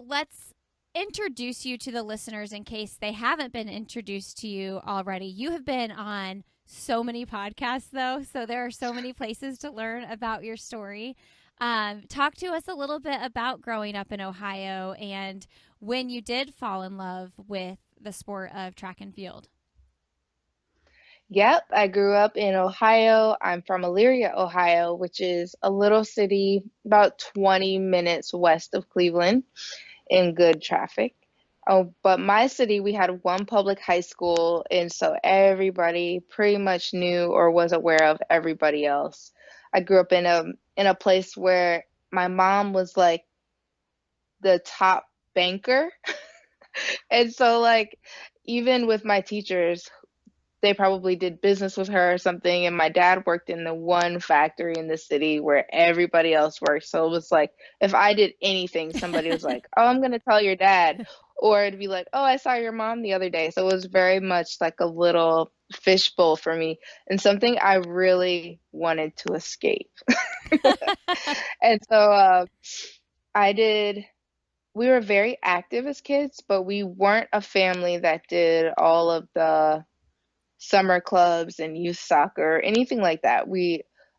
So let's introduce you to the listeners in case they haven't been introduced to you already. You have been on so many podcasts, though, so there are so many places to learn about your story. Talk to us a little bit about growing up in Ohio and when you did fall in love with the sport of track and field. Yep, I grew up in Ohio. I'm from Elyria, Ohio, which is a little city about 20 minutes west of Cleveland in good traffic. Oh, but my city, we had one public high school, and so everybody pretty much knew or was aware of everybody else. I grew up in a place where my mom was like the top banker. And so like even with my teachers, they probably did business with her or something. And my dad worked in the one factory in the city where everybody else worked. So it was like, if I did anything, somebody was like, oh, I'm going to tell your dad. Or it'd be like, oh, I saw your mom the other day. So it was very much like a little fishbowl for me and something I really wanted to escape. And so I did, we were very active as kids, but we weren't a family that did all of the summer clubs and youth soccer, anything like that.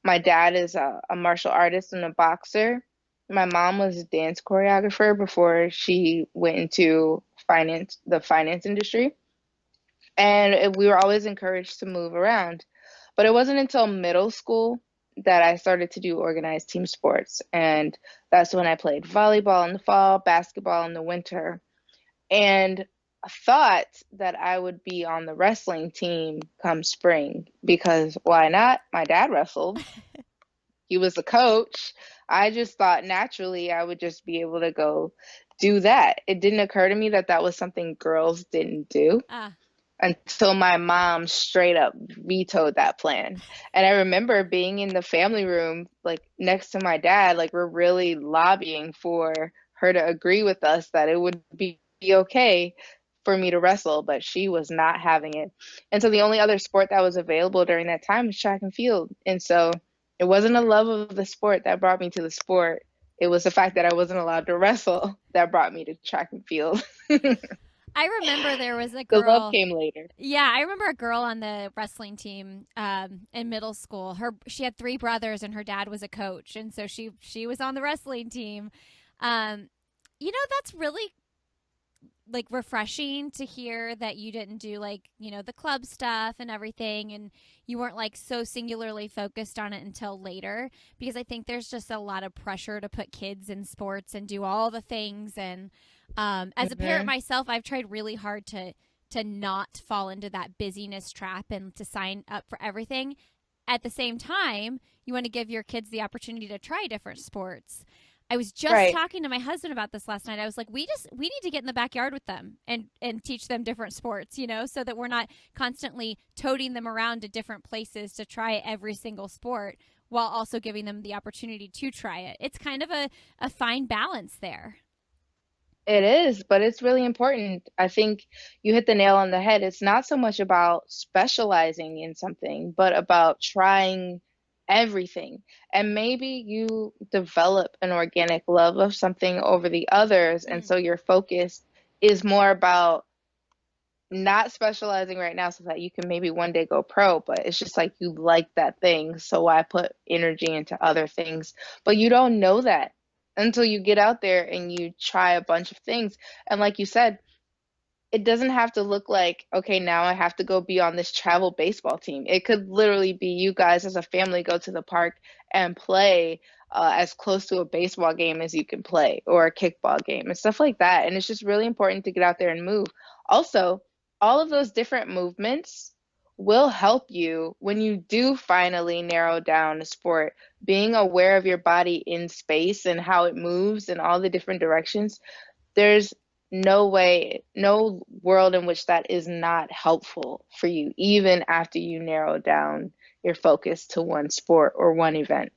My dad is a martial artist and a boxer. My mom was a dance choreographer before she went into the finance industry. And we were always encouraged to move around. But it wasn't until middle school that I started to do organized team sports. And that's when I played volleyball in the fall, basketball in the winter, and thought that I would be on the wrestling team come spring because why not? My dad wrestled. He was the coach. I just thought naturally I would just be able to go do that. It didn't occur to me that that was something girls didn't do Ah, until my mom straight up vetoed that plan. And I remember being in the family room, like next to my dad, like we're really lobbying for her to agree with us that it would be okay for me to wrestle, but she was not having it. And so the only other sport that was available during that time was track and field. And so it wasn't a love of the sport that brought me to the sport. It was the fact that I wasn't allowed to wrestle that brought me to track and field. I remember there was a The love girl. came later. Yeah, I remember a girl on the wrestling team in middle school. She had three brothers, and her dad was a coach, and so she was on the wrestling team. Um, that's really like refreshing to hear that you didn't do like the club stuff and everything, and you weren't like so singularly focused on it until later. Because I think there's just a lot of pressure to put kids in sports and do all the things. And as a parent Hmm. myself, I've tried really hard to not fall into that busyness trap and to sign up for everything. At the same time, you want to give your kids the opportunity to try different sports. I was just Right. talking to my husband about this last night. I was like, we need to get in the backyard with them and teach them different sports, so that we're not constantly toting them around to different places to try every single sport while also giving them the opportunity to try it. It's kind of a fine balance there. It is, but it's really important. I think you hit the nail on the head. It's not so much about specializing in something, but about trying everything. And maybe you develop an organic love of something over the others. And Mm. so your focus is more about not specializing right now so that you can maybe one day go pro, but it's just like you like that thing. So I put energy into other things. But you don't know that until you get out there and you try a bunch of things. And like you said, it doesn't have to look like, okay, now I have to go be on this travel baseball team. It could literally be you guys as a family go to the park and play as close to a baseball game as you can play or a kickball game and stuff like that. And it's just really important to get out there and move. Also, all of those different movements will help you when you do finally narrow down a sport. Being aware of your body in space and how it moves in all the different directions, there's no way, no world in which that is not helpful for you, even after you narrow down your focus to one sport or one event.